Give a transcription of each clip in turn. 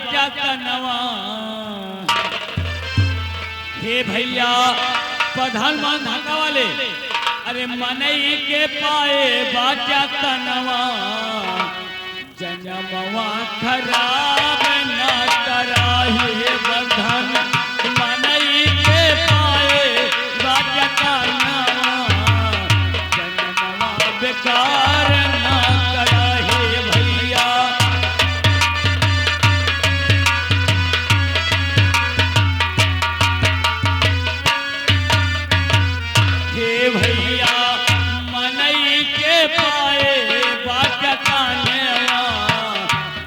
बाजा तनवा। हे भैया प्रधान मान धाका वाले, अरे मनई के पाए बाजा तनवा, जनमवा खराब न कराहे बंधन, मनई के पाए बाजा तनवा, जनमवा बेकार न कराहे भैया। हे भैया मनई के पाए बाजा तनवा,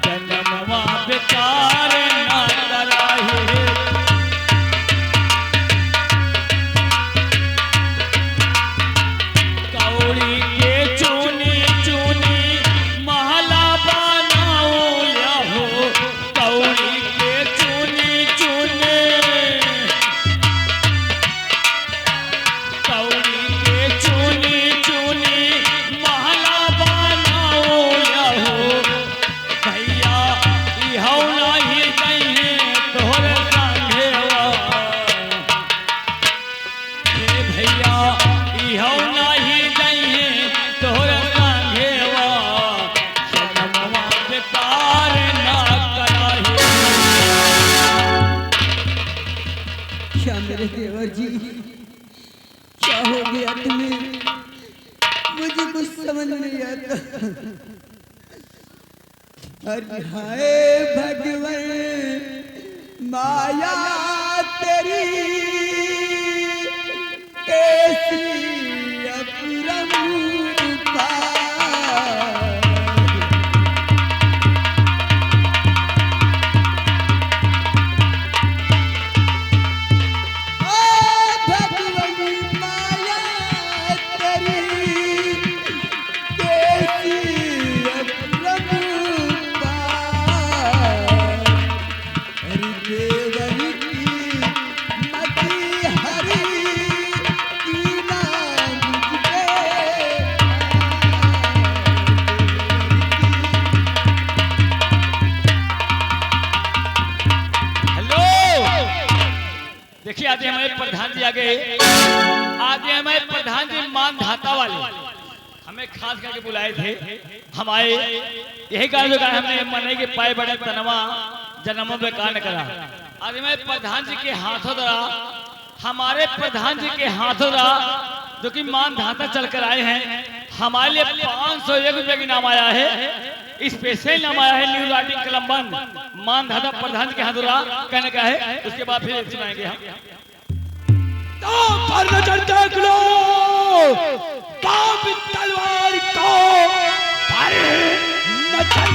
जनमवा बेकार न कराहे। कौड़ी के चूनी चूनी महला बनाओ हो, कौड़ी के चूनी चूनी, कौड़ी के चूनी चूनी महला बनाओ हो भैया, इहो नहीं कहिए तोहरे संघेवा। हे भैया इहो नहीं कहिए तोहरे संघेवा, जनमवा बेकार न कराहे। क्या मेरे देवर जी, क्या हो गया तुम्हें? मुझे कुछ समझ नहीं आता। अरे हाय भगवान, माया तेरी कैसी अपरंपा। देखिए आज हमारे प्रधान जी आ गए। आज हमारे प्रधान जी मान धाता वाले हमें खास करके बुलाए थे। हम आए यही कारण जो हमने मनई के पाए बड़े तनवा, जन्म बेकार न करा। आज हमारे प्रधान जी के हाथों द्वारा, हमारे प्रधान जी के हाथों द्वारा जो कि मान धाता चल कर आए हैं, हमारे लिए 501 रुपये की नाम आया है। स्पेशल नाम आया है न्यू राइटिंग कलम्बन मान धाता प्रधान के हाथ द्वारा कहने का है। उसके बाद फिर सुनाएंगे हम। तो पर नजर देख लो बाप तलवार को, पर नजर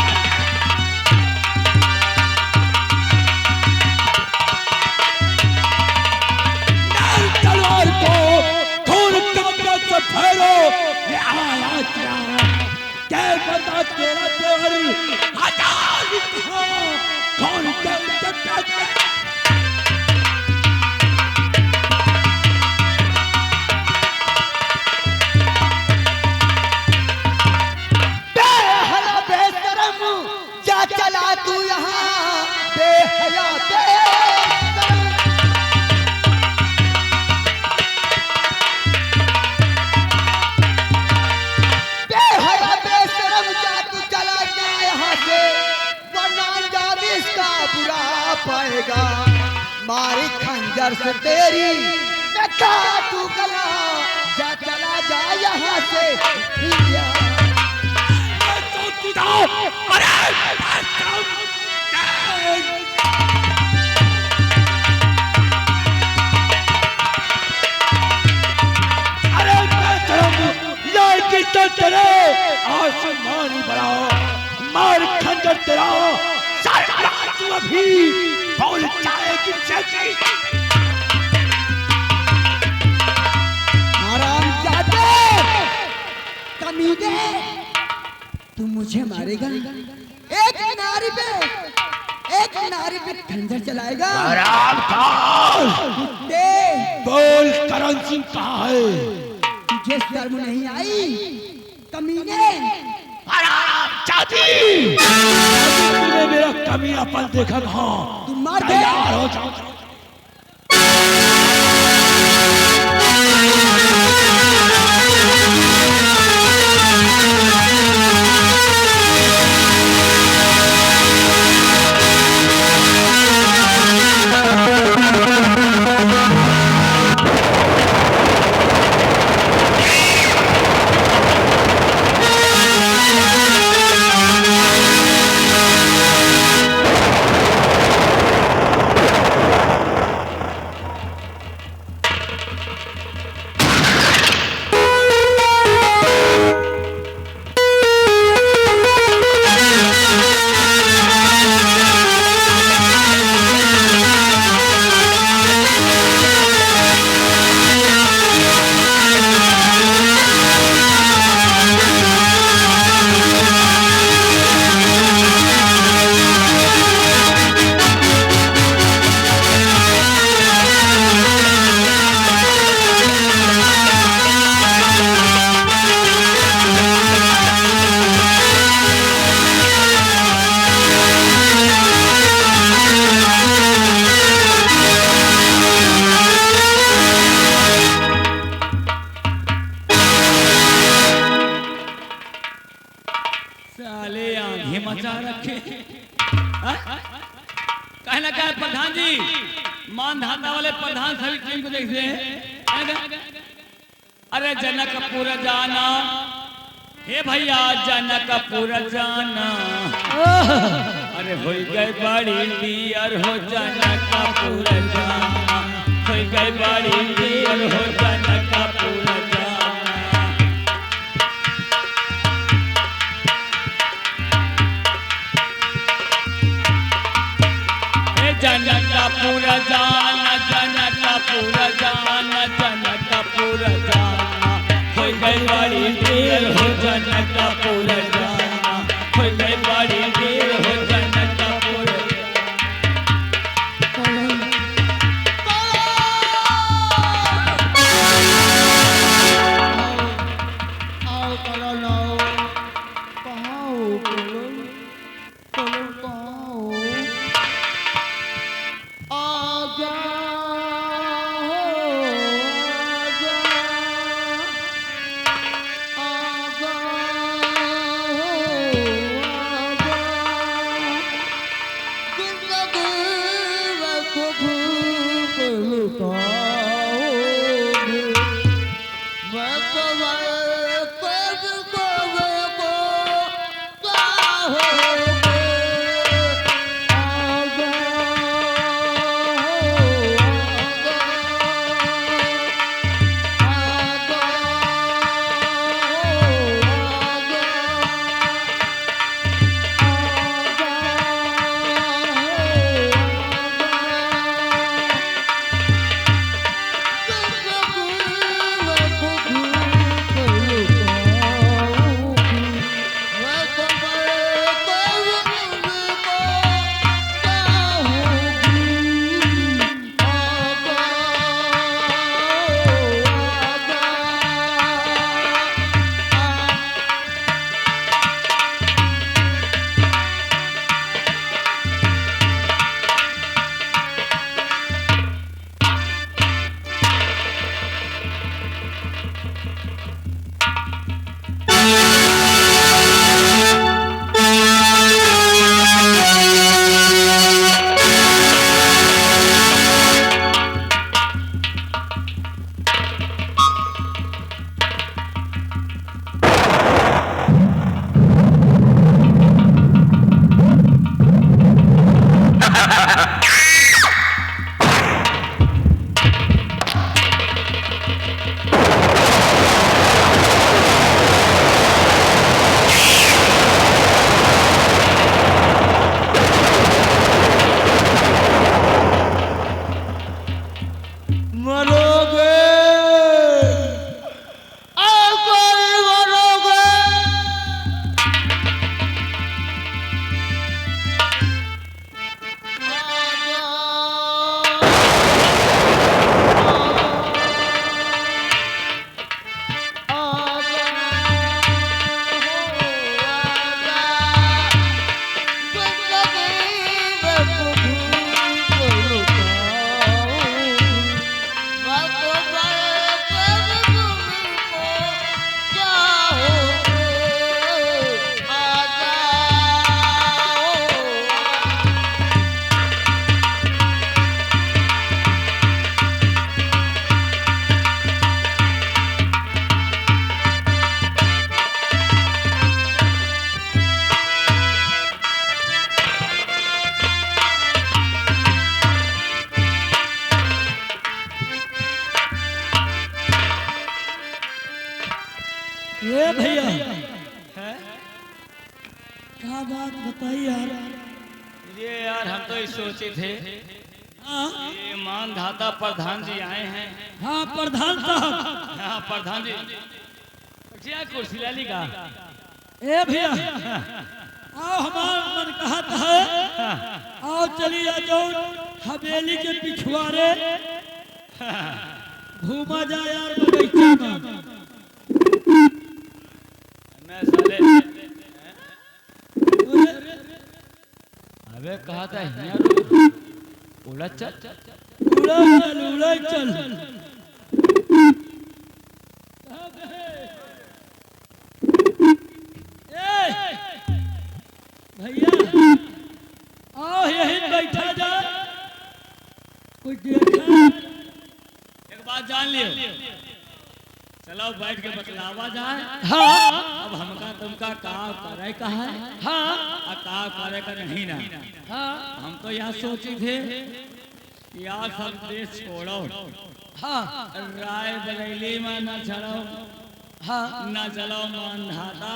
तलवार को खून का से फेरो। ये आया क्या क्या बता तेरा देवर आजाद था, कौन क्या चला तू यहाँ बेहया बेशरम, जा तू चला जा यहाँ से, वरना अंजाम इसका बुरा पाएगा। मारी खंजर से तेरी देखा तू गला, जा चला जा यहाँ से। आसमानी बढ़ाओ, मार खंजर तेरा सारा तू अभी बोल जाएगी जगी। आराम जाते कमीने, तू मुझे मारेगा? एक नारी पे खंजर चलाएगा? आराम बोल करण सिंह कहाँ है? तुझे शर्म नहीं आई कमीने? चल हाजी तूने मेरा कमियापन देखा कहाँ? तुम मार दे। तैयार हो जाओ। साले आंधी मचा रखे। कहना क्या है प्रधान जी, मान धाता वाले प्रधान सभी टीम को देखते हैं। अरे जनकपुर जाना, हे भैया जनकपुर जाना, अरे हो गए बड़ी डियर हो जनकपुर जाना, हो गए बड़ी डियर हो जनकपुर जाना। जनकपुर जाना, जनकपुर जाना, जनकपुर जाना, हो गई बड़ी देर हो जनकपुर जाना, हो गई बड़ी देर हो जनकपुर भैया है? क्या बात बताइए यार। ये यार हम तो ये सोचे थे हाँ ये मानधाता प्रधान जी आए हैं। हाँ प्रधान साहब। हाँ प्रधान जी क्या कुर्सी ले ली का? ए भैया आओ हमारा मन कहता है आओ चलिए आ जाओ हवेली के पिछवाड़े घूमा जाए यार बगीचा में। मैं साले अबे कहा था यहाँ उड़ा चल उड़ा चल। भैया आओ यहीं बैठा जा कोई देखा। एक बात जान लियो चलो बैठ के बतलावा जाए। हाँ अब हमका तुमका का करे का है हाँ का करे का नहीं ना। हाँ हम तो यहाँ सोचे थे यार सब देश छोड़ो हाँ राय बरेली में न चलो हाँ न चलो मानधाता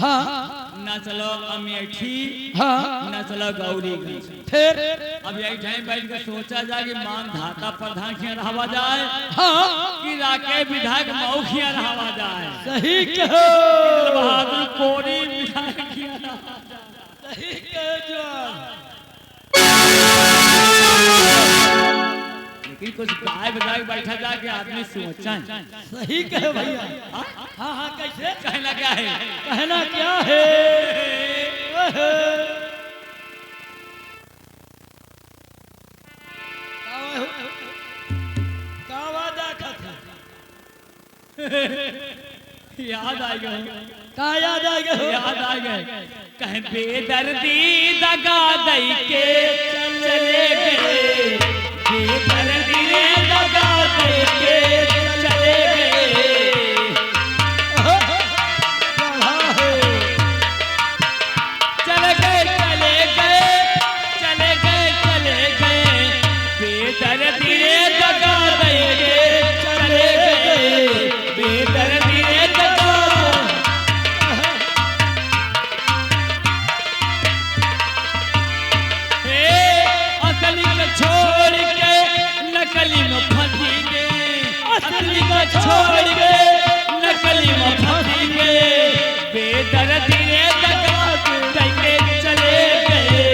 हाँ न चलो अमेठी हाँ न चलो गौरीगंज। फिर अब यही टाइम बैठ के सोचा जाए कि मानधाता प्रधान खिया रहा जाए हाँ कि राके विधायक मऊ खिया रहा जाए। सही कहो बहादुर कोरी विधायक खिया रहा जाए। सही कहो जवान। लेकिन कुछ गाय बजाय बैठा जाके आदमी सोचा सही कहे भैया। हाँ हाँ कैसे कहना क्या है कहना क्या है। का वादा था याद आ गया का याद आ गया। याद आ गए कहीं बेदर्दी दगा दई के चले गए बेदर्दी दगा दई के चले गए। चले गए चले गए चले गए चले गए बेदर्दी दगा दई के चले गए बेदर्दी दगा। असली को छोड़ के नकली में फंसी गए असली को छोड़ के नकली में फंसी गए बेदर्दी रे दगा करके चले गए।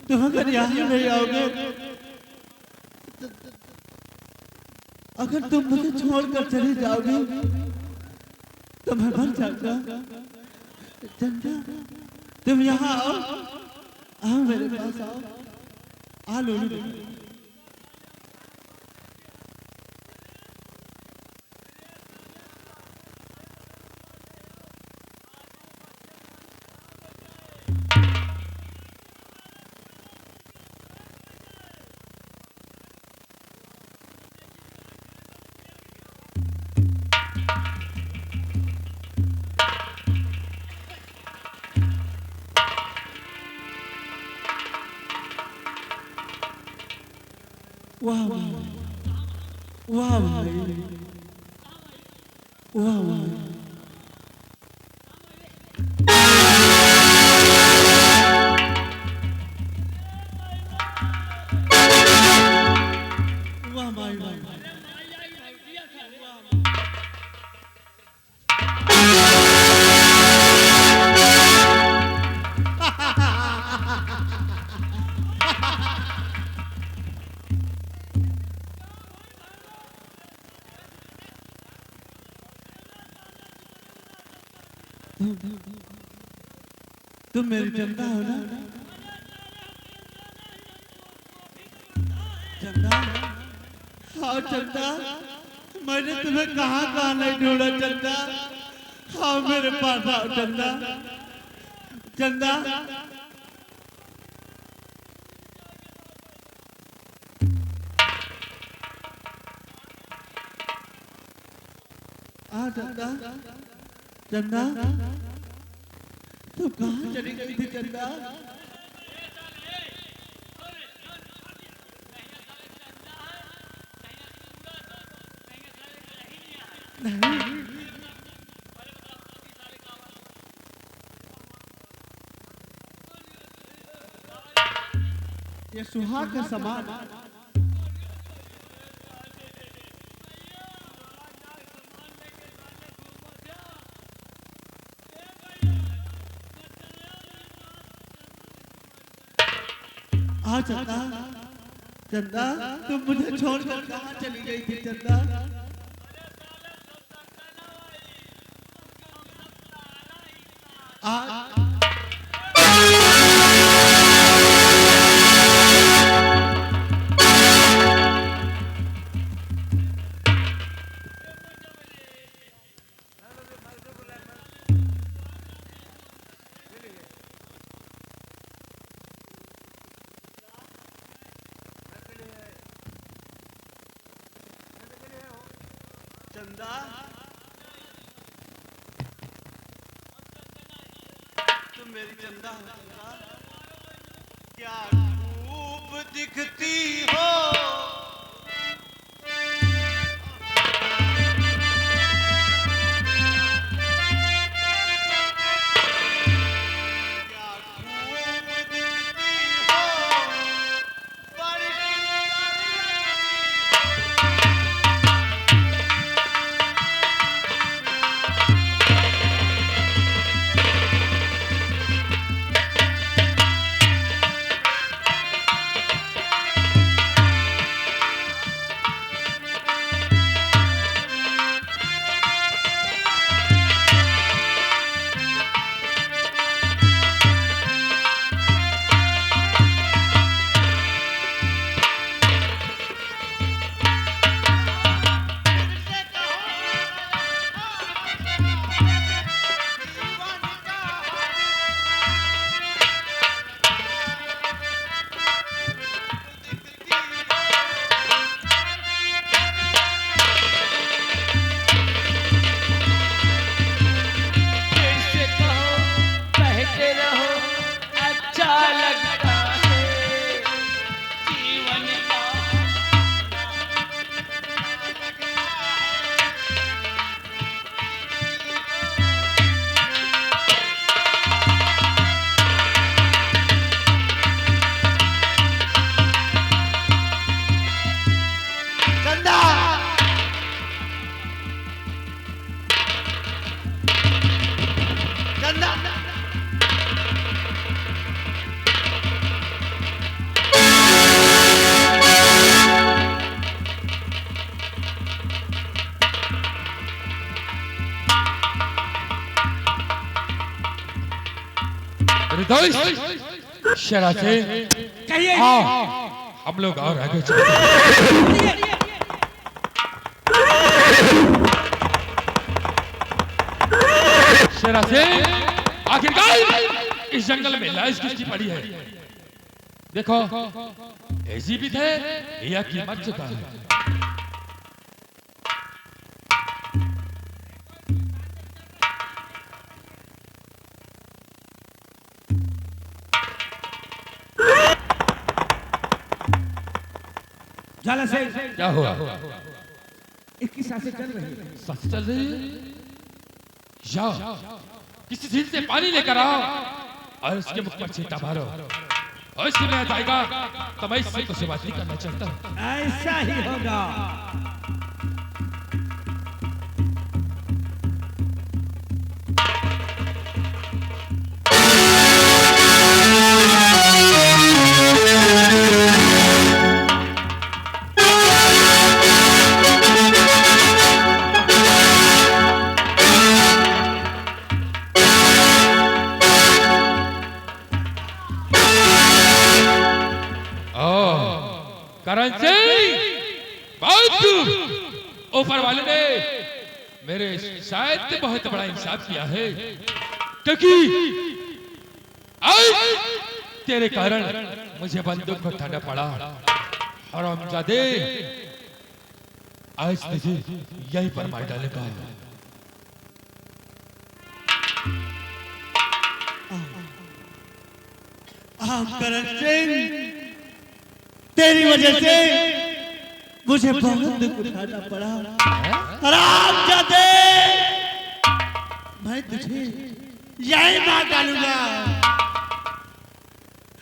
तुम अगर यहाँ नहीं आओगे, अगर तुम मुझे छोड़कर चली जाओगी तो मैं मर जाऊंगा। चंदा, तुम यहाँ आओ, आओ मेरे पास आओ, आ लोली। वाह वाह वाह भाई, वाह वाह। वाह भाई वाह। तुम मेरी चंदा हो ना? चंदा, हाँ चंदा, मैंने तुम्हें कहाँ कहाँ नहीं ढूंढा चंदा। हाँ मेरे पास आओ चंदा। चंदा, आ चंदा, चंदा, तुम कहाँ चली गई थी चंदा? ये सुहाग का समान। हाँ चंदा, चंदा, तुम मुझे छोड़कर कहाँ चली गई थी चंदा? चंदा, तुम मेरी चंदा हो चंदा। क्या खूब दिखती हो, क्या खूब दिखती हो, बड़ी सुंदर लगती निर्दोष शरा से कहिए आओ हम लोग और आगे चलते हैं। शरा से आखिरकार इस जंगल में लाश किसकी पड़ी है? देखो ऐसी भी थे या कि मर चुका है। झाला से क्या हुआ? इसकी सांसें चल रही है। सांस चल रही है? जाओ किसी झील से पानी लेकर आओ और उसके मुख पर छींटा मारो और इससे मैं जाएगा तो मैं इससे कुछ बात नहीं करना चाहता हूँ। ऐसा ही होगा। करण सिंह बहुत ऊपर वाले ने मेरे शायद बहुत बड़ा इंसाफ किया है क्योंकि आज तेरे कारण मुझे बंदूक उठाना पड़ा। हरामजादे आज तुझे यहीं पर मार डालेगा। करण सिंह तेरी वजह से मुझे बहुत दुख उठाना पड़ा। हरामजादे मैं तुझे यही मार डालूंगा।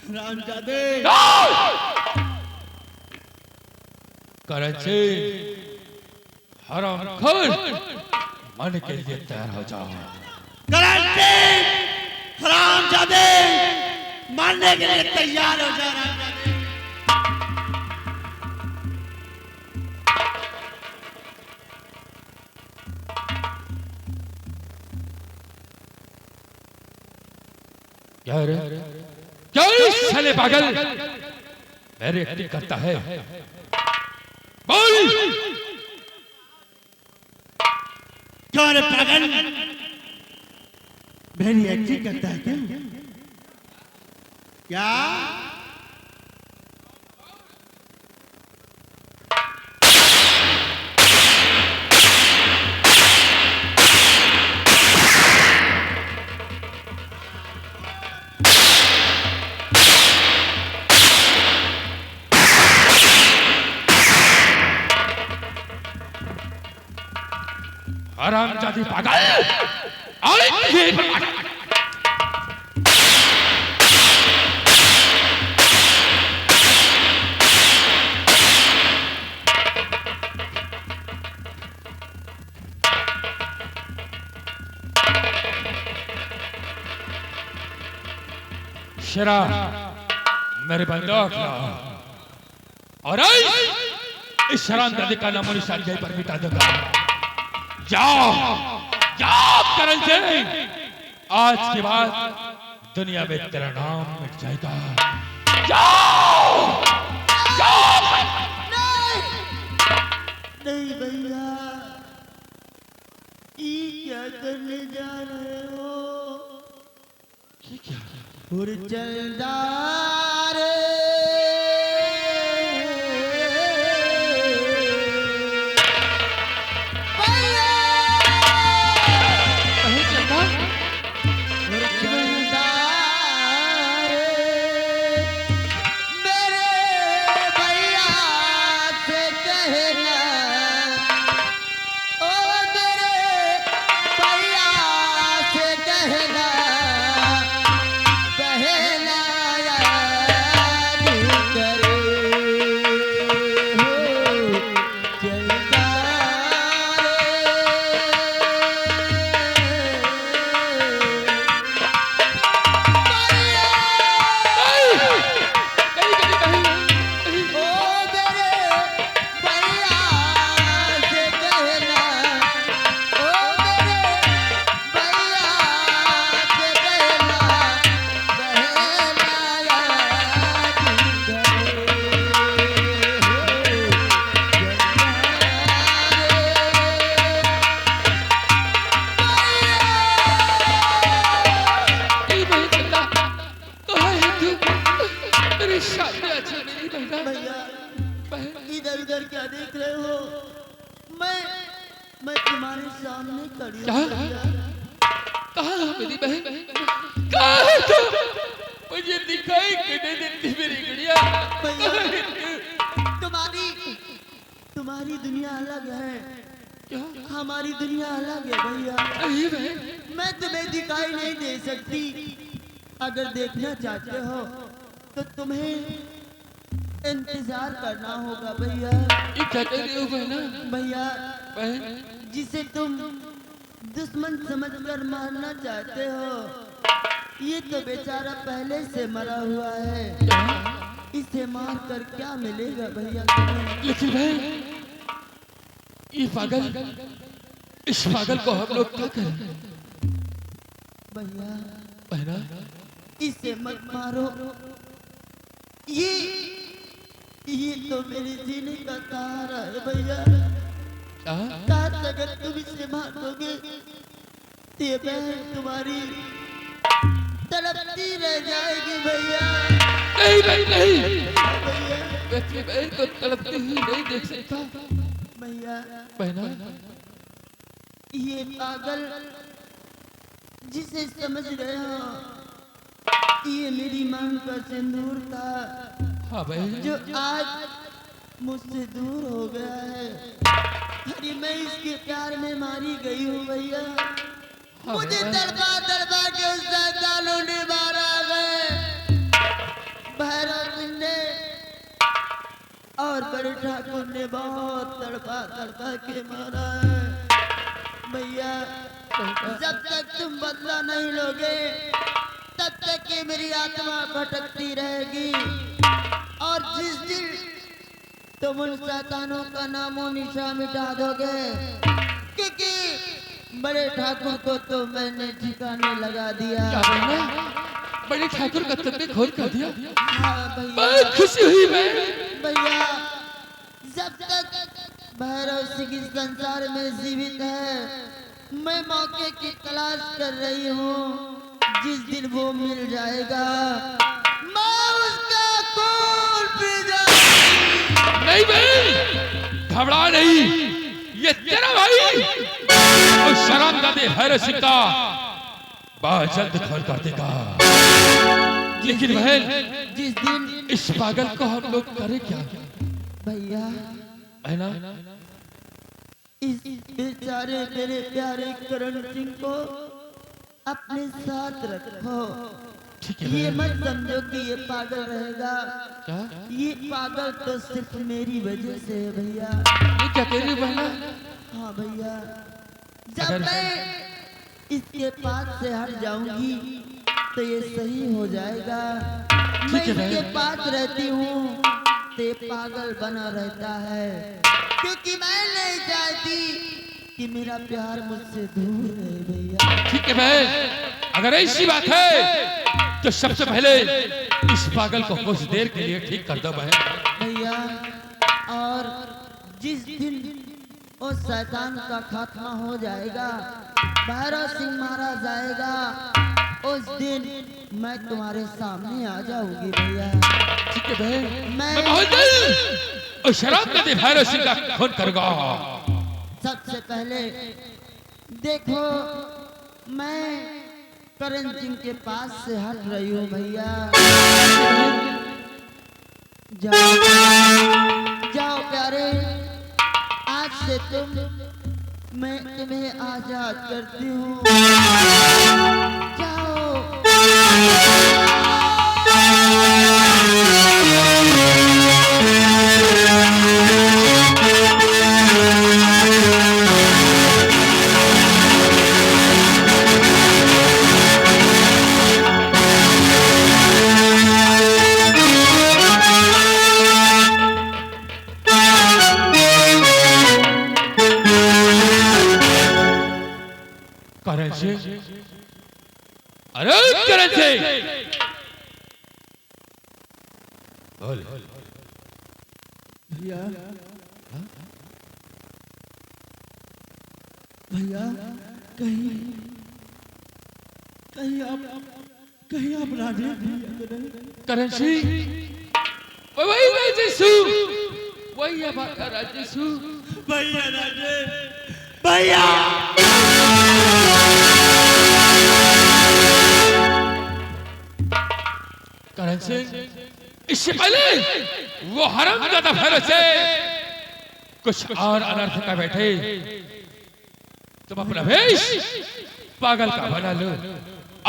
हरामजादे करण सिंह हरामखोर मरने के लिए तैयार हो जाओ। करण सिंह हरामजादे मरने के लिए तैयार हो जा। हरामजादे क्या रे? क्या इस साले पागल मेरी एक्टिंग करता है? बोल क्या रे पागल मेरी एक्टिंग करता है क्या? क्या हरामजादी पागल अरे ये शरा मेरे बंदूक लाओ और इस शराबजादी का नामो निशान यहीं पर मिटा दूंगा। जाओ जाओ करण सिंह आज के बाद दुनिया में तेरा नाम मिट जाएगा। जाओ जाओ। नहीं भैया ये क्या करने जा रहे हो? चलदार बहना इधर उधर क्या देख रहे हो? मैं तुम्हारे सामने खड़ी क्या? हूँ भैया। कहाँ है मेरी बहन? कहाँ है तू? मुझे दिखाई क्यों नहीं देती मेरी गुड़िया? भैया तुम्हारी दुनिया अलग है, क्या? हमारी दुनिया अलग है भैया। नहीं बहन, मैं तुम्हें दिखाई नहीं दे सकती। अगर देखना चाहते हो तो तुम्हें इंतजार करना होगा भैया। ये क्या कह रही हो बहना? भैया बहन, जिसे तुम दुश्मन समझकर मारना चाहते हो, ये तो बेचारा पहले से मरा हुआ है। इसे मार कर क्या मिलेगा भैया तुम्हें? लेकिन बहन, ये पागल, इस पागल को हम लोग क्या करें? भैया बहना, इसे मत मारो। ये तो मेरे जीने का सहारा है भैया। क्या? काश अगर तुम इसे मार दोगे तो ये बहन तुम्हारी तड़पती रह जाएगी भैया। नहीं बहन, नहीं, भैया मैं अपनी बहन को तड़पती हुई नहीं देख सकता। भैया बहना, ये पागल जिसे समझ रहे हो, ये मेरी मांग का सिंदूर था हाँ बहन, जो आज मुझसे दूर हो गया है। अरे मैं इसके प्यार में मारी गई हूँ भैया। हाँ मुझे बहन। तड़पा के उस शैतानों ने मारा है। भैरव सिंह ने और बड़े ठाकुर ने बहुत तड़पा के मारा है भैया। जब तक तुम बदला नहीं लोगे तब तक ये मेरी आत्मा भटकती रहेगी। और जिस दिन तुम उन शैतानों का नामो निशान मिटा दोगे, क्योंकि बड़े ठाकुर को तो मैंने ठिकाने लगा दिया। क्या बहना? बड़े ठाकुर का तुमने खोल कर दिया? हाँ भैया, बहुत खुशी हुई मैं। भैया जब तक भैरव सिंह इस संसार में जीवित है, मैं मौके की तलाश कर रही हूँ। जिस दिन वो मिल जाएगा मैं उसका खून पी जाऊंगी। नहीं भाई, घबरा नहीं, ये तेरा भाई और शराबजादे भैरव सिंह का बहुत जल्द खोल कर देगा। लेकिन बहन, जिस दिन इस पागल को हम लोग करें क्या? भैया है ना? इस बेचारे मेरे प्यारे करण सिंह को अपने साथ रखो। ठीक है ये बहन। मत समझो कि ये पागल रहेगा। क्या? ये पागल तो सिर्फ मेरी वजह से है भैया। ये क्या कह रही हो बहना? हाँ भैया, जब अगर- मैं इसके पास से हट जाऊंगी तो ये सही हो जाएगा। मैं ठीक है इसके भाई। पास रहती हूँ तो ये पागल बना रहता है, क्योंकि मैं नहीं चाहती कि मेरा प्यार मुझसे दूर रहे भैया। ठीक है बहन, अगर ऐसी बात है तो सबसे पहले इस पागल को कुछ देर के लिए ठीक कर दो बहन। भैया, और जिस दिन उस शैतान का खात्मा हो जाएगा, भैरव सिंह मारा जाएगा, उस दिन मैं तुम्हारे सामने आ जाऊंगी भैया। ठीक है बहन, मैं मैं बहुत जल्द उस शराबजादे भैरव सिंह का खून करूंगा। सबसे पहले देखो, मैं करण सिंह के पास से हट रही हूँ भैया। जाओ जाओ प्यारे, आज से मैं तुम्हें आजाद करती हूँ। जाओ। करण सिंह, अरे करण सिंह, बोल। भैया भैया, कहीं कहीं आप राधे भैया तो नहीं? करण सिंह, वही मैं जैसू, भैया बाका राजेशु भैया राजे भैया करण सिंह इससे पहले वो हरामजादा भैरव से कुछ और अनर्थ का बैठे तुम अपना वेश पागल का बना लो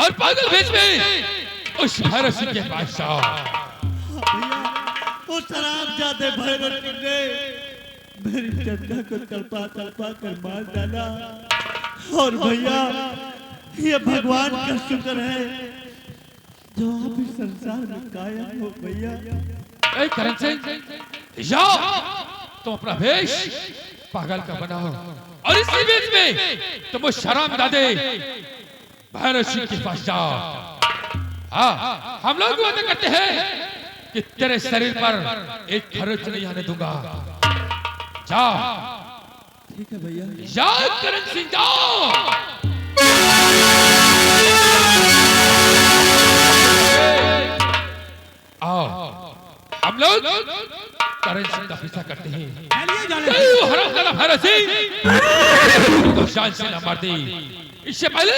और पागल वेश में उस भैरव सिंह के पास जाओ। भैया वो शराब जाते भैरव सिंह ने मेरी चंदा को तड़पा तड़पा कर मार डाला और भैया ये भगवान का शुक्र है जो आप इस संसार में कायम हो भैया। ए करण सिंह जाओ तुम अपना वेश पागल का बनाओ और इसी वेश में तुम वो शराब दादे भैरव सिंह के पास जाओ। हाँ हम लोग वादा करते हैं कि तेरे शरीर पर एक खरोच नहीं आने दूंगा। जाओ ठीक है भैया। जाओ करण सिंह जाओ। आओ हम लोग करण सिंह का पीछा करते हैं। वो हरामजादा भैरव सिंह तो शान से न मार दी इससे पहले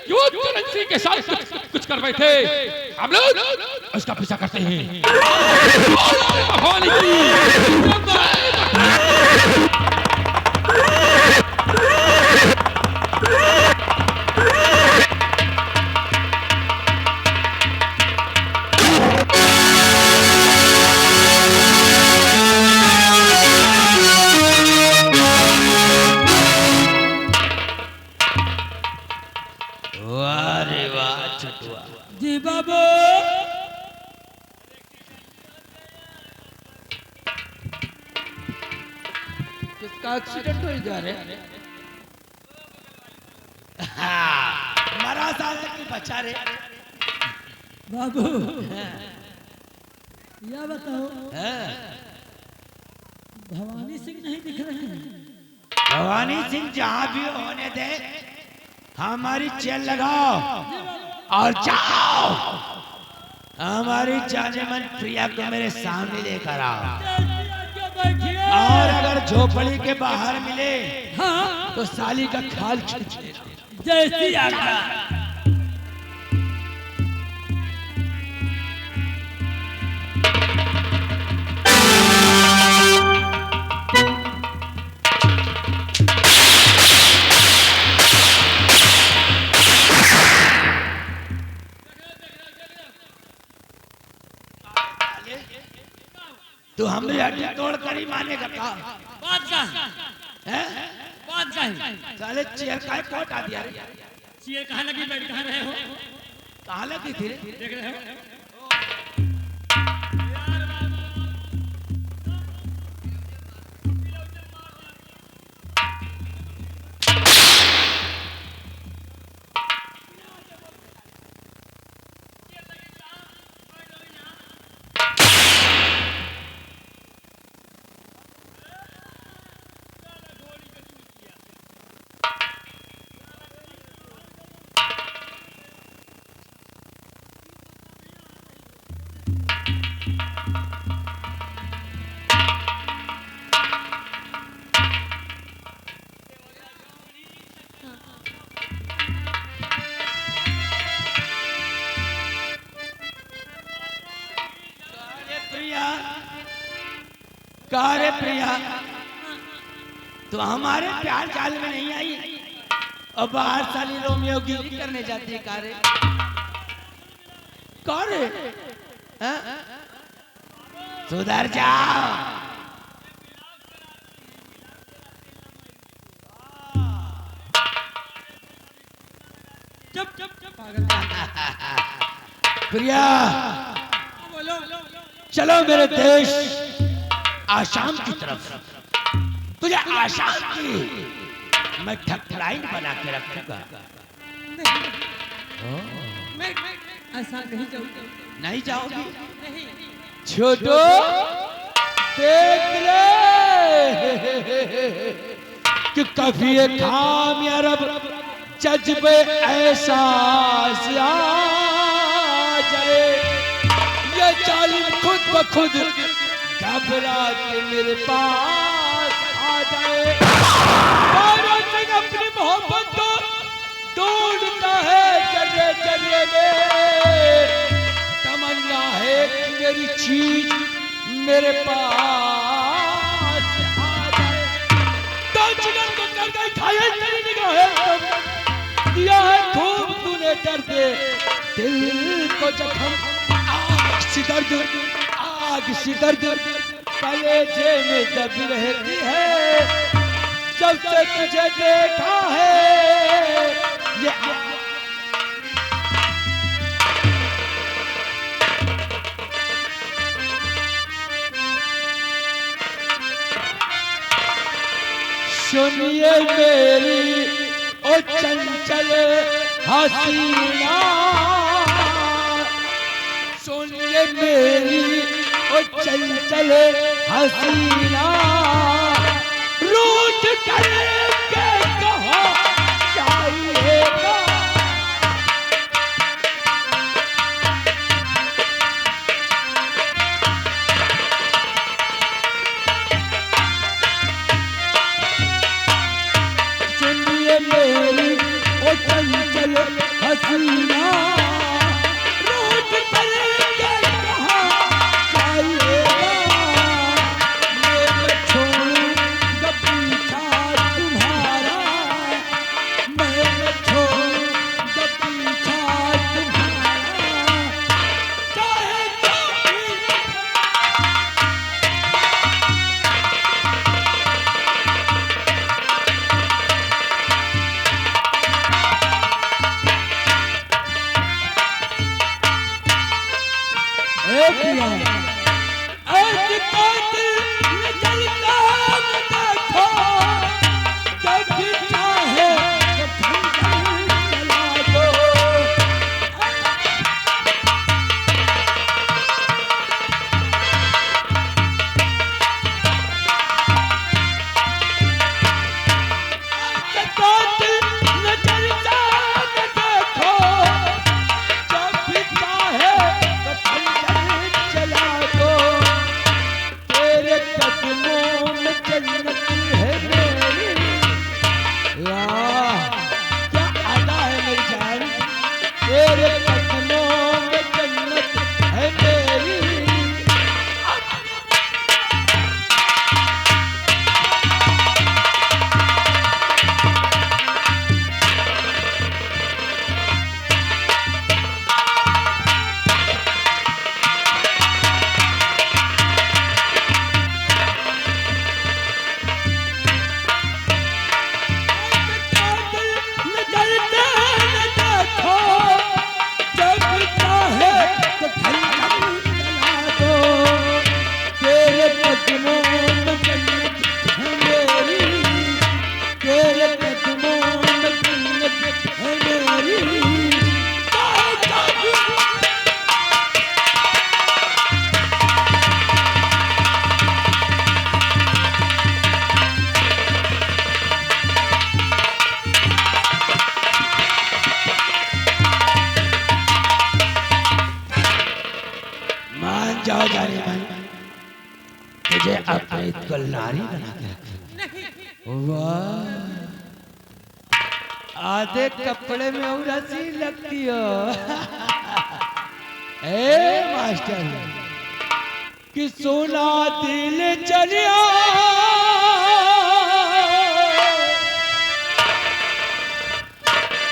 कि वो करण सिंह के साथ कुछ कर बैठे हम लोग उसका पीछा करते हैं। भवानी की जी बाबू किसका एक्सीडेंट हो जा रहे मरा साले की बचा रे बाबू या बताओ भवानी सिंह नहीं दिख रहे हैं। भवानी सिंह जहाँ भी होने दे हमारी चेन लगाओ और जाओ हमारी जाने मन प्रिया को मेरे सामने लेकर आओ और अगर झोपड़ी के बाहर मिले हाँ तो साली का खाल खींचे। जैसी आज्ञा। तो हमने हड्डी तोड़ कर ही मानेगा का साले चेयर का कोट आ दिया रे। चेयर कहाँ लगी बैठ कहाँ रहे हो कहाँ लगी थी रे? देख रहे हो कहा रे प्रिया तो हमारे प्यार जाल में नहीं आई और बाहर साली रोमियो गिरी करने जाती है। कारे कारे सुधर जाओ। चुप चुप चुप पागल प्रिया बोलो चलो मेरे देश आसाम की तरफ। तुझे आसाम की मैं ठकठड़ाइन बना के रखूंगा। मैं ऐसा नहीं जाऊंगा। नहीं जाओगी? नहीं छोटो देख ले कि कभी ये खाम या रब जज्बे ऐसा आ जाए ये जालिम खुद ब खुद घबरा के मेरे पास आ जाए। बारों से अपनी मोहब्बत को ढूंढता है जर्रे जर्रे में। तमन्ना है कि मेरी चीज मेरे पास आ जाए। तो जिगर को कर गई घायल तेरी निगाहें, दिया है खूब तूने दर्द दिल को जख्म। आग सी दर्द, आग सी दर्द कलेजे में दब रहती है जब से तुझे देखा है। ये सुनिए मेरी ओ चंचल हसीना, सुनिए मेरी ओ चंचल हसीना, रूठ करके कहा चाहिएगा। सुनिए मेरी ओ चंचल हसीना, रूठ करके कहा चाहिएगा। मैं छोड़ूंगा पीछा तुम्हारा, मैं छोड़ूंगा पीछा तुम्हारा, चाहे जो भी पिया आज कातिल न जलता न देखो, जब भी चाहे तो खंजर चला दो। आज कातिल न जलता न देखो, जब भी चाहे तो खंजर चला दो। तेरे कदमों में जन्नत है मेरी, वाह क्या अदा है मेरी जान। तेरे कदमों में जन्नत है मेरी। न जलते न देखो, जब चाहे तो खंजर चला दो। तेरे कदमों में जन्नत है मेरी, तेरे कदमों में जन्नत है मेरी। चाहे जो भी मान जाओ जाने मन, तुझे अपनी कलनारी बना के रखे। वाह आधे कपड़े में और हंसी लगती हो। ए मास्टर कि सोना दिल चलिया,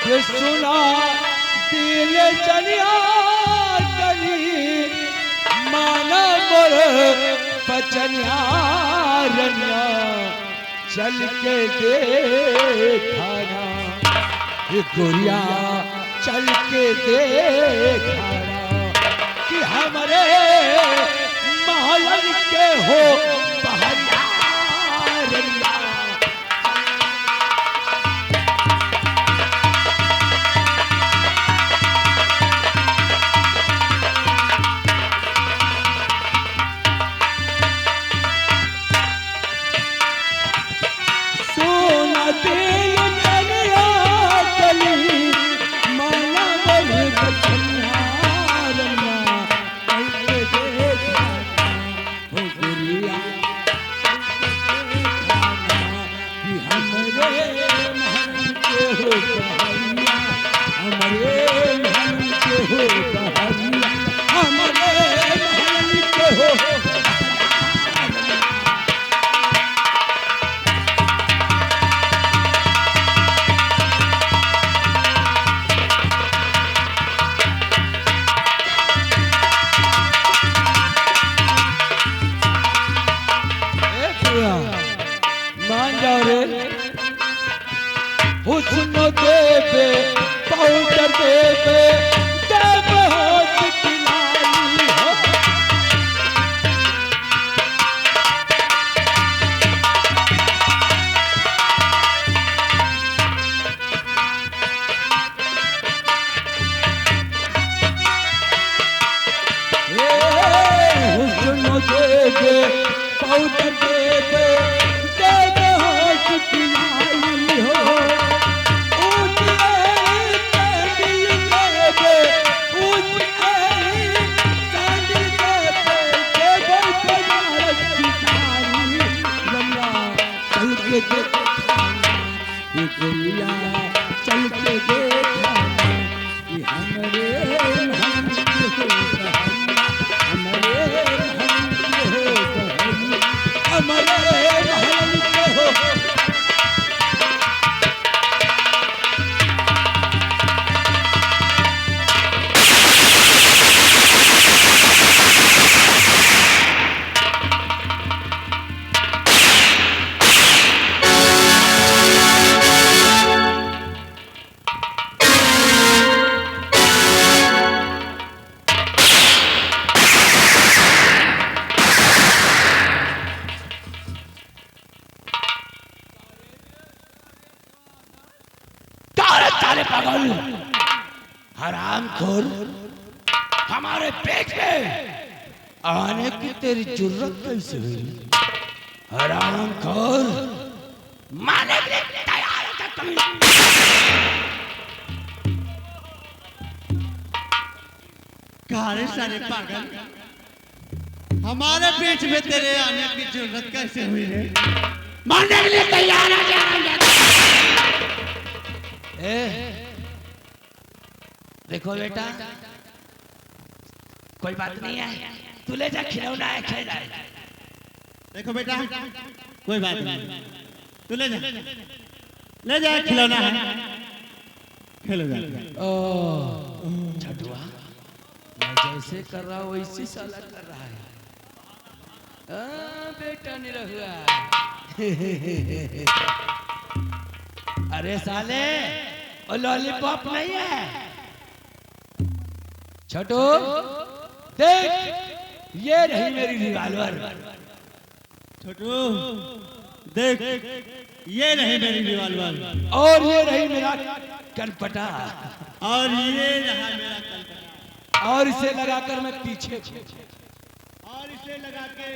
ये सोना दिल चलिया करी माना मोर बचनिया रनिया, चल के देखाना ये गोरिया, चल के देखाना कि हमारे महलन के हो बहनिया रनिया। सोना दिल चलिया चली माना मोर बचनिया रनिया, चल के देखाना ओ गोरिया। भैया मान जाओ रे हुस्न देवे पाउडर देवे देव होठ की लाली हो हुस्न देवे पाउडर देवे देव होठ की लाली हो ऊंच कैंडिल देवे ऊंच कैंडिल देवे देवे बनारस की साड़ी रंगा चल के देखा ये गलिया चल के देखा ये हमरे हम साले पागल हरामखोर हमारे पेट में आने की तेरी जुर्रत कैसे हुई हरामखोर मारने के लिए तैयार है क्या तुम कारे सारे पागल हमारे बीच में तेरे आने की जरूरत कैसे हुई रे मारने के लिए तैयार है क्या देखो बेटा कोई बात नहीं है तू ले जा खिलौना है खेल जाए देखो बेटा कोई बात नहीं तू ले जा खिलौना है खेलो जा छठुआ मैं जैसे कर रहा हूँ वैसे साला कर रहा है बेटा नहीं रहुआ अरे साले वो लॉलीपॉप नहीं है छोटू देख ये रही मेरी रिवॉल्वर छोटू देख ये रही मेरी रिवॉल्वर और ये रही मेरा कनपटा और ये रहा मेरा कनपटा और इसे लगाकर मैं पीछे और इसे लगा के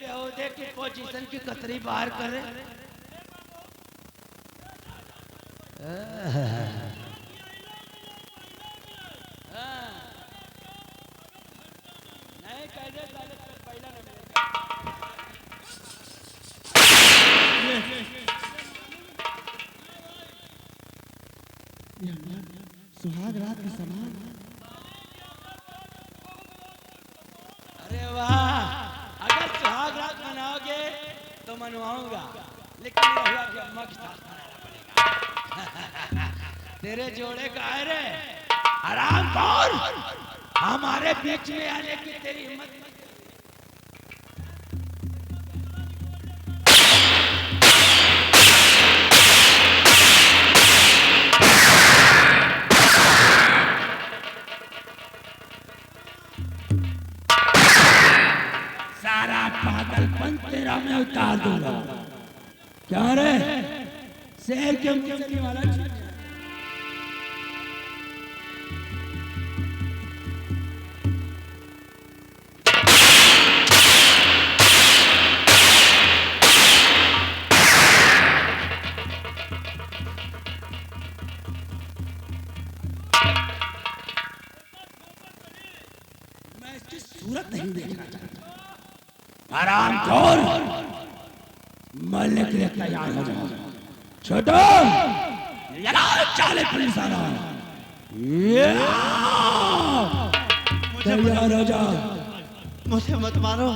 बेहूदे की पोजीशन की कतरी बाहर करे नहीं कैसे पहला सुहाग रात के समान अरे वाह अगर सुहाग रात मनाओगे तो मनवाऊंगा लेकिन रहुआ की अम्मा की साथ मनाना पड़ेगा तेरे जोड़े का है रे हरामखोर हमारे बीच में आने की तेरी हिम्मत नहीं। सारा पागलपन तेरा मैं उतार दूंगा क्या रे शेर के मुंह से निवाला मैं इसकी सूरत नहीं देखना चाहता हरामखोर मरने के लिए तैयार हो जाओ छोटो लगाओ चाले पुलिस वाला तैयार हो जाओ मुझे मत मारो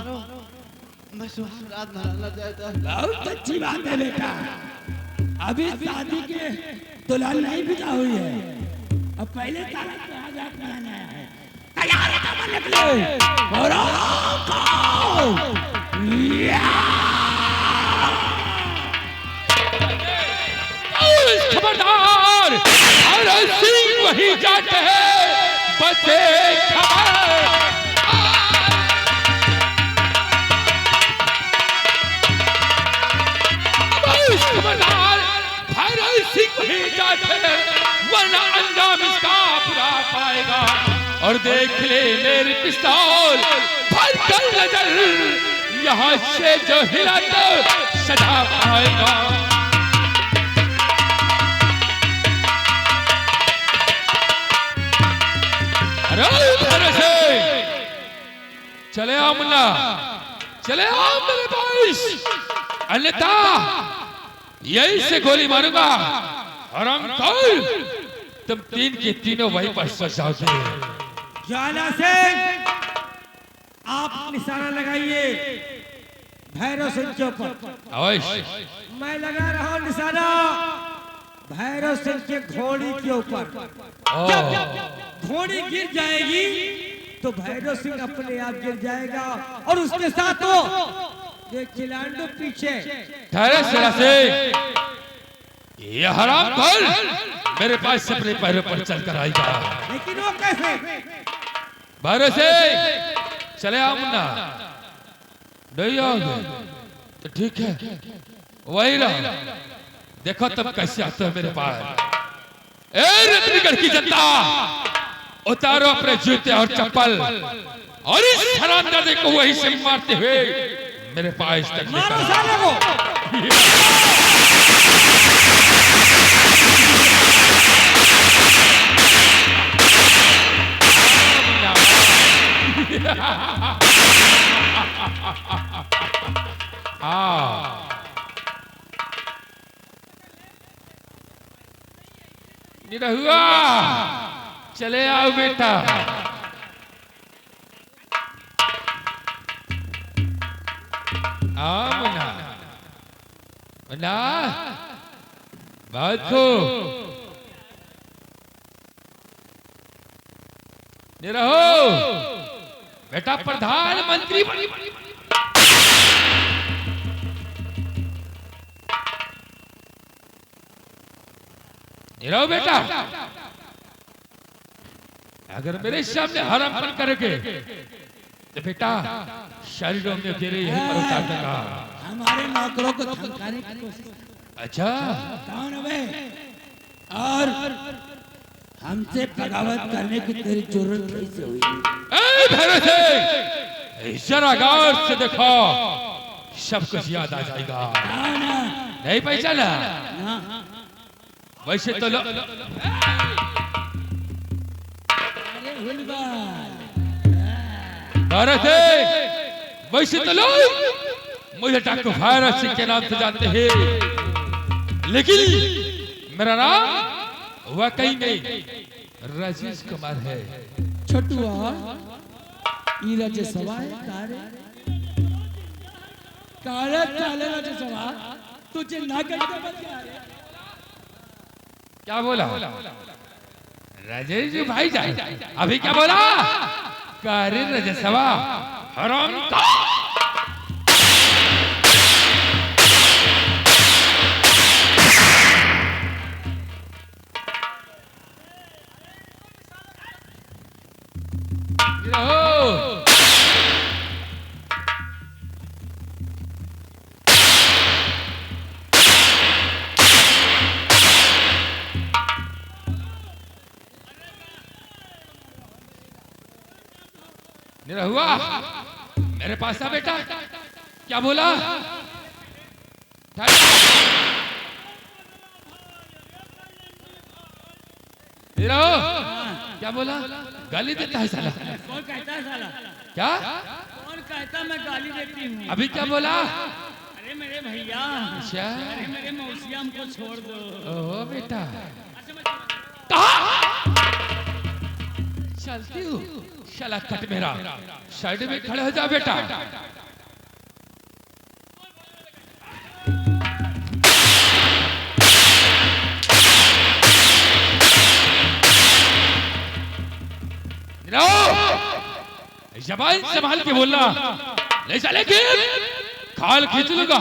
मैं सुहागरात मनाना चाहता हूँ। बहुत अच्छी बात है बेटा। अभी शादी के दुल्हन नहीं बिता हुई है, अब पहले तारा राजा कराना है। तैयार है तो निकले और खबरदार, हर सिंह वही जाते हैं, बस एक खबर। खबरदार, हर सिंह वही जाते हैं, वरना अंजाम इसका बुरा पाएगा। और देख ले मेरी पिस्तौल भर कर नजर, यहाँ से जो हिला तो सजा पाएगा। अरे से चले आओ मुन्ना, चले आओ मेरे पास, अन्यथा यही से गोली मारूंगा और हम कल तुम तीन के तीनों वहीं पर सज जाओगे। ज्वाला सिंह, आप निशाना लगाइए भैरव सिंह के ऊपर। अवश्य। मैं लगा रहा हूं निशाना भैरव सिंह के घोड़ी के ऊपर। जब घोड़ी गिर जाएगी तो भैरव सिंह अपने आप गिर जाएगा और उसके साथ वो ये चिलांडो पीछे। ठहरे सिरा से, ये हराम खोर मेरे पास से अपने पैरों पर चलकर आएगा। लेकिन वो कैसे? भैरव से चले आओ मुन्ना, नहीं आओगे तो ठीक है, वही रहो, देखो तब कैसे आते हो मेरे पास। ए रत्नीगढ़ की जनता, उतारो अपने जूते और चप्पल और इस हरामजादे को वहीं से मारते हुए मेरे पास तक मारो साले को। हुआ, चले आओ बेटा। आओ मुन्ना, मुन्ना बहुत खूब, रहो बेटा, प्रधानमंत्री रहो बेटा। अगर मेरे सामने हरामपन करोगे तो बेटा शरीरों में गिरे यही पर उतार देगा। हमारे नौकरों को धमकाने की कोशिश। अच्छा, कौन है? और हमसे बगावत करने की तेरी जरूरत कैसे हुई? ए भैरव सिंह, जरा गौर से देखो, सब कुछ याद आ जाएगा। नहीं पहचाना? वैसे तो भारत है, वैसे तो लोग मुझे डॉक्टर भैरव सिंह के नाम से जानते हैं, लेकिन मेरा नाम वाकई में राजेश कुमार है। छोटुआ, ये राजेश सवाल काले काले राजेश सवाल तुझे ना करके बच गया। क्या बोला राजेश जी भाई जाए? अभी क्या बोला? कार्य रजसवा हराम का। हुआ मेरे पास आ बेटा। क्या बोला? क्या बोला? गाली देता है साला? कौन कहता है साला? क्या कौन कहता मैं गाली देती हूँ? अभी क्या बोला? अरे मेरे भैया, अच्छा, अरे मेरे मौसिया हमको छोड़ दो। ओ बेटा, चलती हूँ शाला कट मेरा। साइड में खड़े हो जा बेटा। जबान संभाल के बोलना, नहीं चलेगी खाल खींच लूंगा।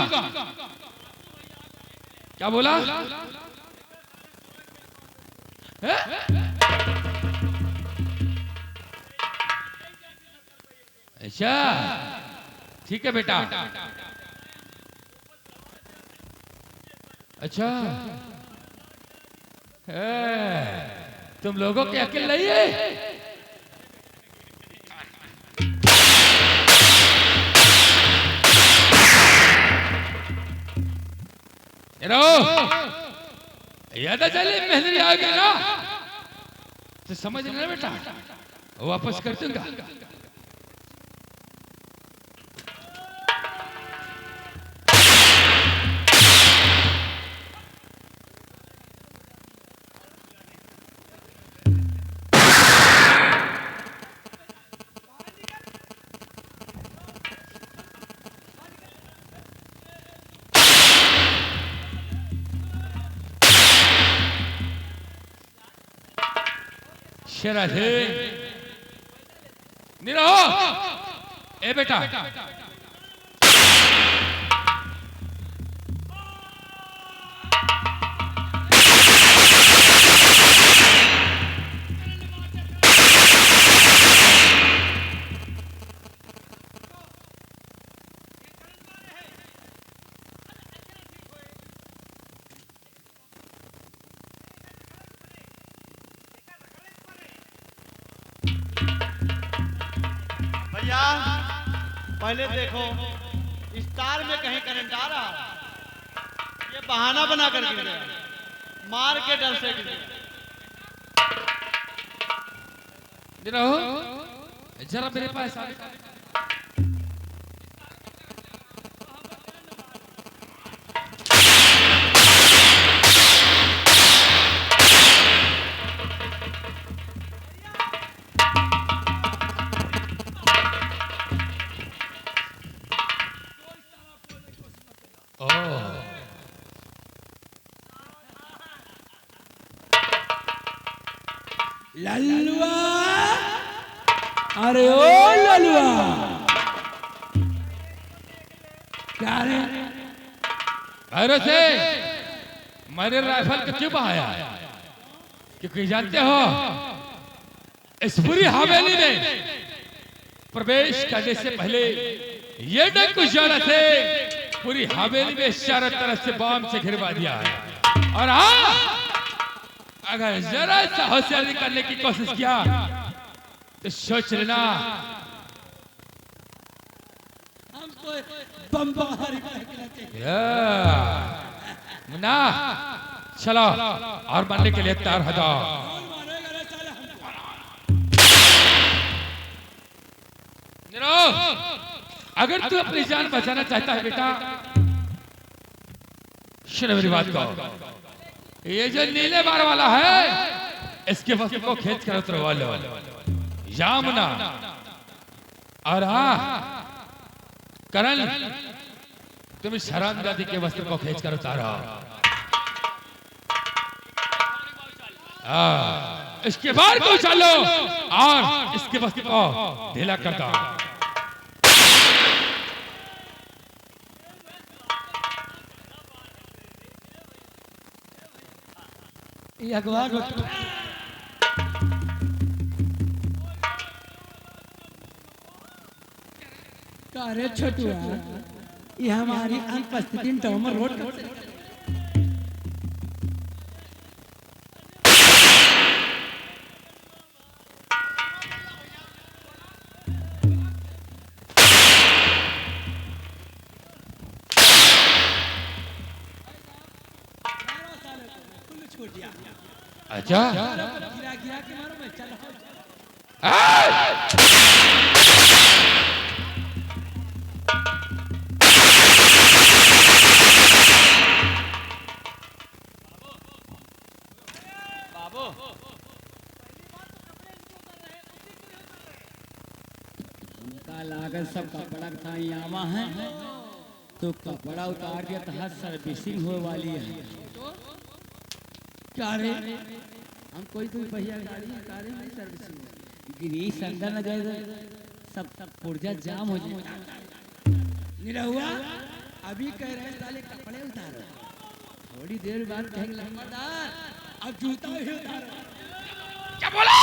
क्या बोला? अच्छा ठीक है बेटा। अच्छा तुम लोगों के अकेले नहीं है। याद चले पहले आ गया ना तो समझ लेना बेटा, वापस कर दूंगा। शराधे निरो ए बेटा, भैया पहले देखो इस तार में कहीं करंट आ रहा है, ये बहाना बना कर गिर गया, मार के डर से गिर गया। जरा मेरे पास आ। ललुआ, अरे ओ ललुआ, क्या रे? अरे से मेरे राइफल को क्यों बहाया? क्योंकि जानते हो इस पूरी हवेली में प्रवेश करने से पहले ये डंक इशारा थे पूरी हवेली में चारों तरफ से बम से घिरवा दिया है। और हाँ, अगर जरा सा होशियारी करने की कोशिश किया तो सोच लेना हमको बम बाहर ना। चलो और बनने के लिए तैयार हो जाओ। अगर तू अपनी जान बचाना चाहता है बेटा, सुनो मेरी बात को। ये जो नीले बार वाला है इसके वस्त्र को खींच कर उतरवा लो यामुना। और हाँ करण, तुम इस हरामजादी के वस्त्र को खींच कर उतारो। इसके बाहर को उछालो और इसके वस्त्र को ढीला कर दो। ये अखबार का रे छोटुआ, ये हमारी अनुपस्थिति टॉमर रोड अच्छा गिरा गिरा के मारो मैं चल। बाबू उनका लागत सब कपड़ा था यहाँ है तो कपड़ा उतार दिया तो सर्विसिंग होने वाली है। क्या रे हम कोई तो पहिया गाड़ी कार में सर्विसिंग ग्रीस अंदर न जाए सब पुर्जा जाम हो जाए। निरहुआ अभी कह रहे साले कपड़े उतारो, थोड़ी देर बाद कहेंगे लंबादार अब जूता ही उतारो। क्या बोला?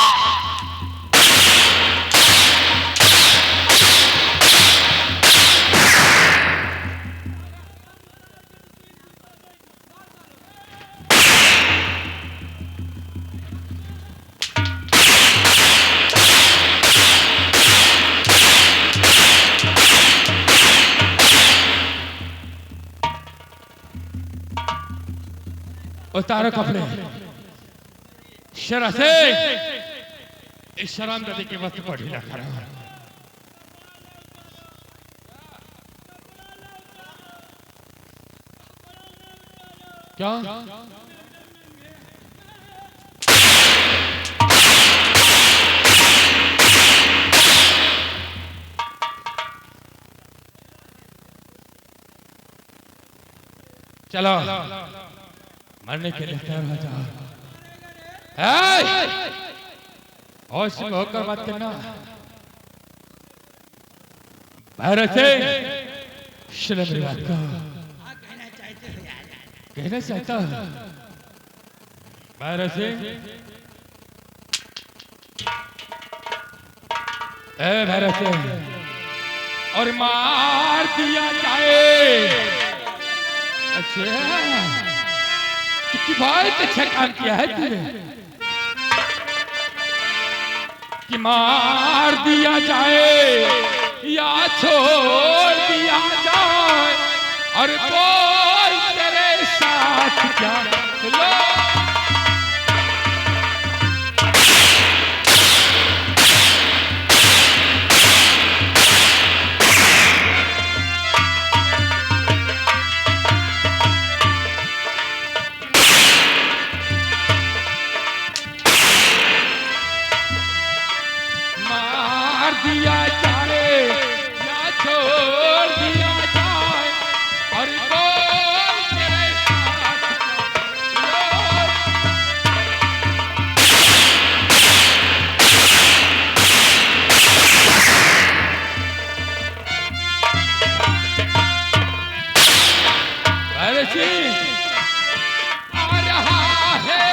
उतारो कपड़े शरा से इस शराब दादी के वक्त को ढीला करो। क्या चलो मरने के लिए तैयार हो जाओ। होश में होकर बात करना। भारत से मेरी बात को कहना चाहता हूँ। भारत से भारत से और मार दिया जाए। अच्छा कि बहुत अच्छा काम किया है तूने कि मार दिया जाए या छोड़ दिया जाए और कोई तेरे साथ क्या लो। दिया जाए या छोड़ दिया जाए और कोई तेरे साथ आ रहा है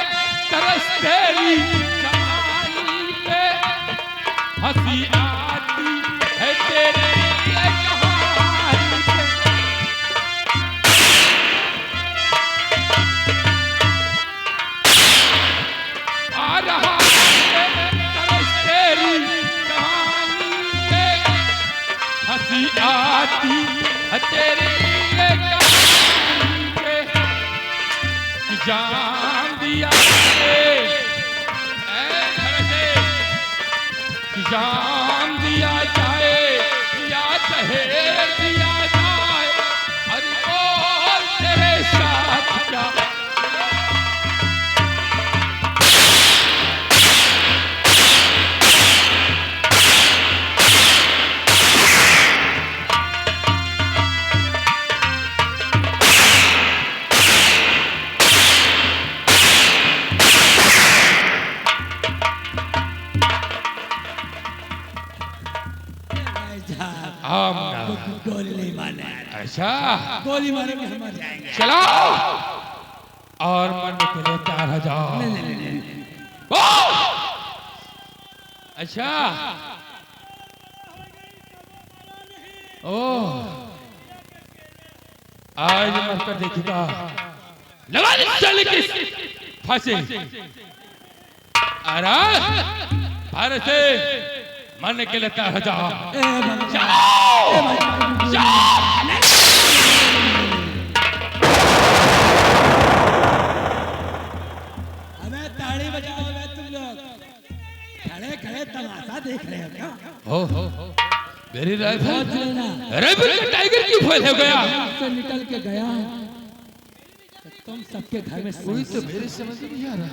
तरस तेरी जवानी पे हंसी आती है तेरे कहानी पे। आ रहा है तरस तेरी कहानी पे हंसी आती है तेरे कहानी पे। जान दिया जान दिया जाए या जहर दिया जाए अरे बोल तेरे साथ क्या। गोली नहीं मारना। अच्छा गोली मारेंगे हम मर जाएंगे। चलो और मरने के लिए तैयार हो जाओ। अच्छा ओ आज मरकर देखिएगा लगा चल के फांसी। अरे भारत से मरने के लिए तैयार हो जाओ। हमें ताड़ी बजाओ तुम लोग खड़े खड़े तमाशा देख रहे हो क्या? हो मेरी राइफल राइफल टाइगर क्यों फैल हो गया? से निकल के गया तो तुम सबके घर में कोई तो मेरे समझ नहीं आ रहा।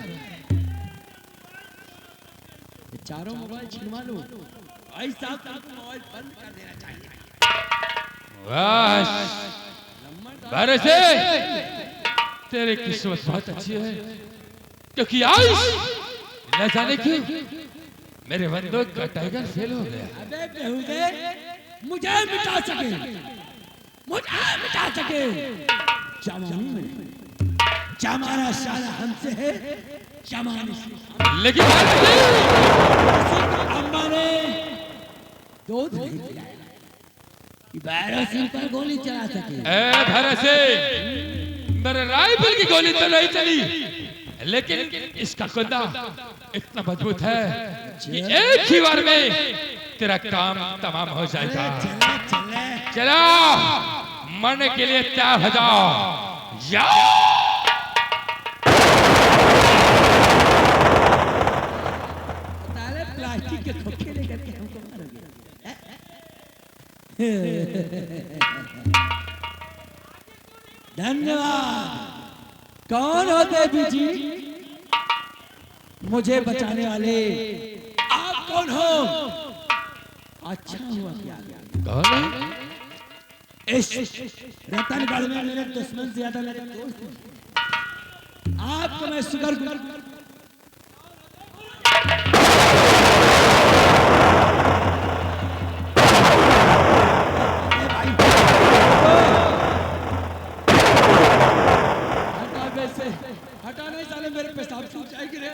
चारों मोबाइल छिनवा लो। भाई साहब तुमको मोबाइल बंद कर देना चाहिए। बस बारे से तेरी किस्मत बहुत अच्छी है क्योंकि आज न जाने क्यों मेरे बंदूक का टाइगर फेल हो गया। अबे बेहुदे, मुझे मिटा सके जवानी में जमाना सारा हमसे है, जमाने से लेकिन अम्मा ने दूध नहीं दिया कि भैरव सिंह पर गोली चला सके। भैरव सिंह, मेरे राइफल की गोली तो नहीं चली, लेकिन इसका कुंदा इतना मजबूत है कि एक ही बार में तेरा काम तमाम हो जाएगा। चलो मरने के लिए तैयार हो जाओ। प्लास्टिक के खोखे लेकर के हमको मारोगे? धन्यवाद। कौन होते बीजी? मुझे बचाने वाले आप कौन हो? अच्छा हुआ क्या कौन है? इस रतनगढ़ में मेरे दुश्मन से ज्यादा मेरे दोस्त हैं। आपको मैं शुक्र हटा नहीं साले, मेरे पेशाब छूट जाएगी रे।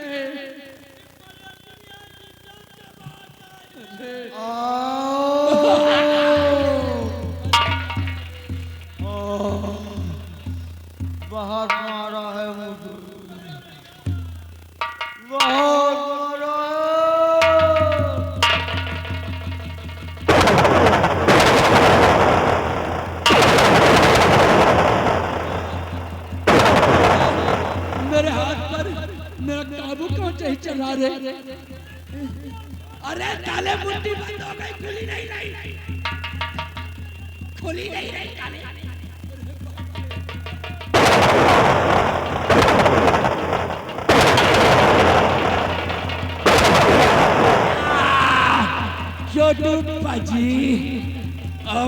बहुत मारा है मुझे, बहुत मारा मेरे हाथ पर मेरा काबू कौन चाहिए चला रे? अरे ताले मुट्ठी बंद हो गई, खुली नहीं रही ताले। छोटू पाजी,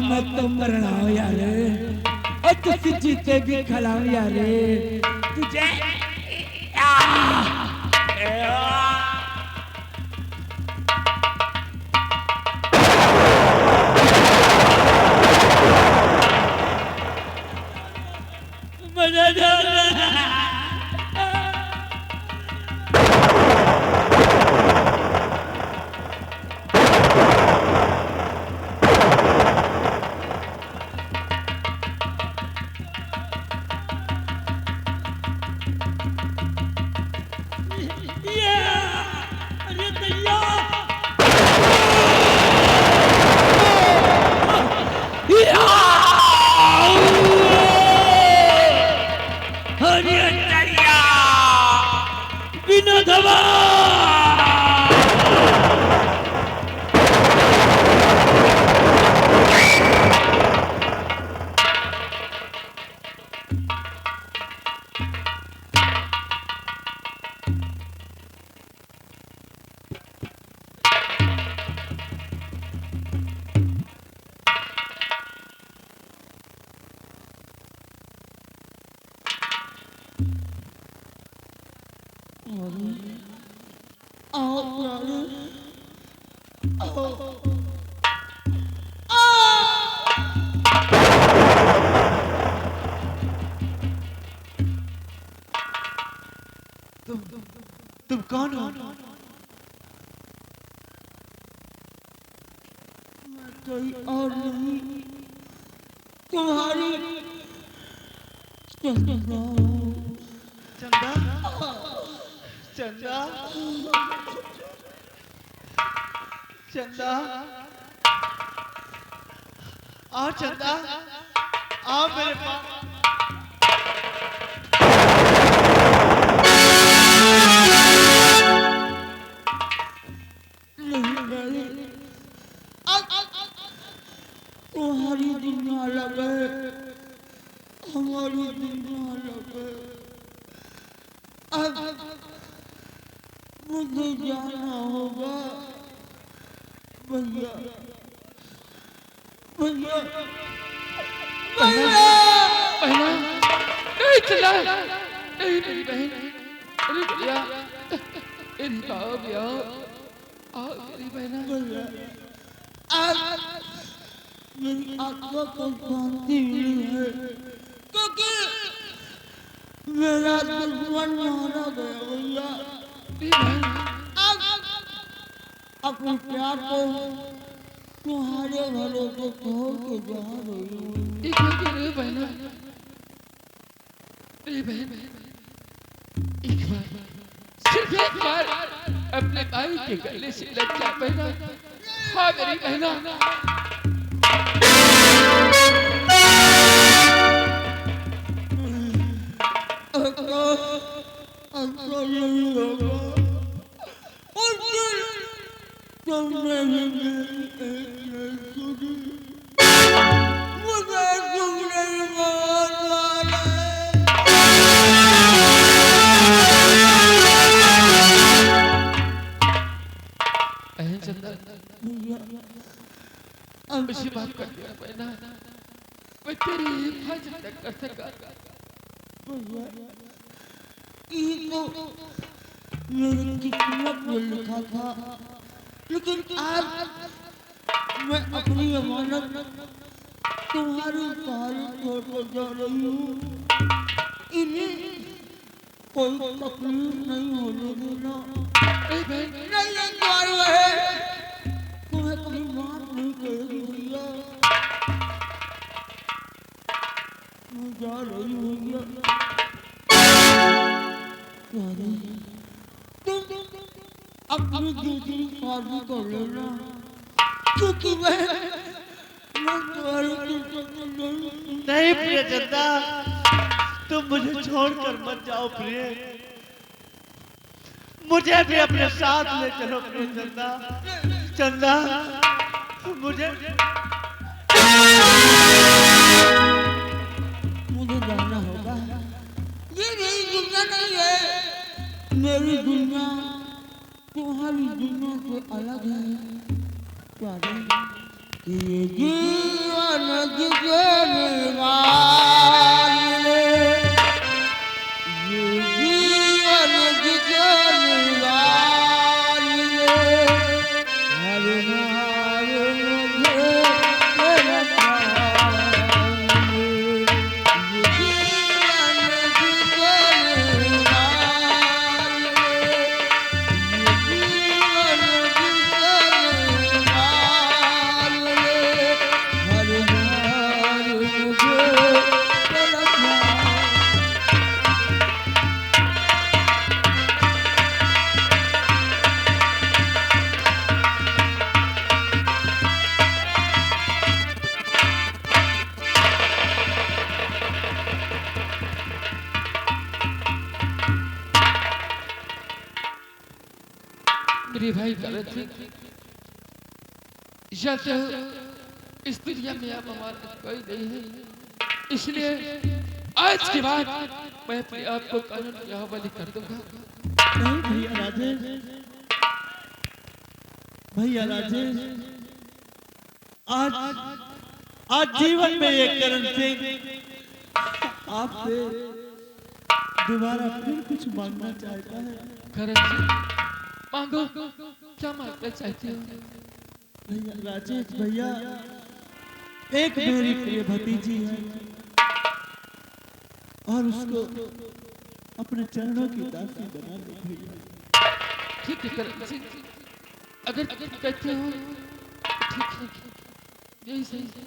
मैं तो मरना हूँ यार, और तुझे जीते भी खिलाऊं यार तुझे। बिना दवा तुम कौन हो? मैं कोई और नहीं, तुम्हारी चंदा। चंदा चंदा चंदा आओ, चंदा आओ मेरे पास। तुम्हारी दुनिया अलग है, हमारी दुनिया अलग है। अब मुझे जाना होगा भैया, भैया, भैया। बहना नहीं चला, नहीं मेरी बहन, अरे भैया, मेरी बाप यार, आ मेरी बहना, आज मेरी आत्मा को शांति मिली है क्योंकि मेरा दुश्मन मारा गया भैया। मेरी बहन, अपने प्यार को तुम्हारे भरोसे छोड़ के जा रही हूँ। एक बार मेरी बहना, मेरी बहन, एक बार, सिर्फ एक बार अपने भाई के गले से लग जा बहना। हाँ मेरी बहना, ऐसा नहीं होगा और फिर तुमने भी मेरी एक नहीं सुनी, मुझे तुमने बहुत मारा बहन चंदा, अब इसी बात कर दिया बहना, मैं तेरी हिफाजत न कर सका। ये तो मेरी किस्मत में लिखा था, लेकिन आज मैं अपनी अमानत तुम्हारी सहारे छोड़कर जा रही हूँ। इन्हें कोई तकलीफ नहीं होने देना। नहीं तुम्हारी है, तुम्हें कहीं बात नहीं करेगी भैया। मैं जा रही हूँ भैया। तुम अपनी दूसरी शादी कर लेना क्योंकि मैं तुम्हारी नहीं प्रिय चंदा, तुम मुझे छोड़कर मत जाओ प्रिय, मुझे भी अपने साथ ले चलो प्रिय चंदा। चंदा मुझे जाना होगा। ये मेरी दुनिया नहीं है, मेरी दुनिया तुम्हारी दुनिया से अलग है। क्या ये जीवन जिसे निवार ले, ये जीवन जिसे निवार ले, हर हाल मुझे तेरा प्यार ले। ये जीवन जिसे निवार ले, ये जीवन जिसे निवार ले, हर हाल मुझे तेरा प्यार। मेरे भाई गलत थे, जाते हो इस दुनिया में आप हमारा कोई नहीं है, इसलिए आज के बाद मैं अपने आप को कानून के हवाले कर दूंगा। नहीं भैया राजेश, भैया राजेश, आज आज जीवन में ये करण सिंह आपसे दोबारा फिर कुछ मांगना चाहता है। करण सिंह, मांगो, क्या मांगना चाहते हो? भैया राजेश भैया, एक मेरी प्रिय भतीजी है और उसको अपने चरणों की दासी बना दो भैया। ठीक है करण सिंह, अगर कहते हो ठीक है, यही सही है।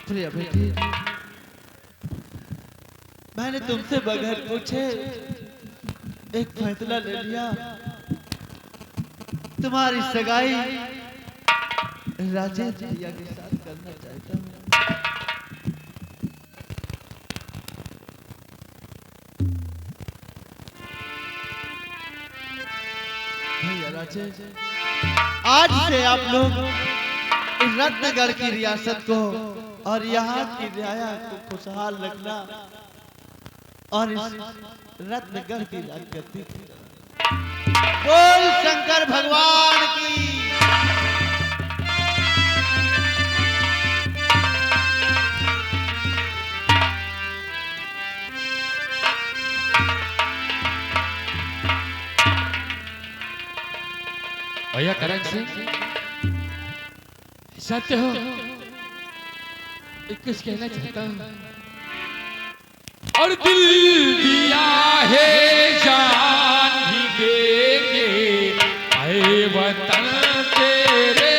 प्रिय बेटी, मैंने तुमसे बगैर पूछे एक फैसला ले लिया। तुम्हारी सगाई राजेश भैया के साथ करना चाहता हूँ। भैया राजेश, आज से आप लोग इस रत्नगढ़ की रियासत को और यहाँ की रियाया को खुशहाल रखना और इस रत्नगढ़ की राजगद्दी बोल शंकर भगवान की। भैया करण सिंह सत्य हो, कुछ कहना चाहता हूँ। और दिल दिया है जान भी देंगे, आए वतन तेरे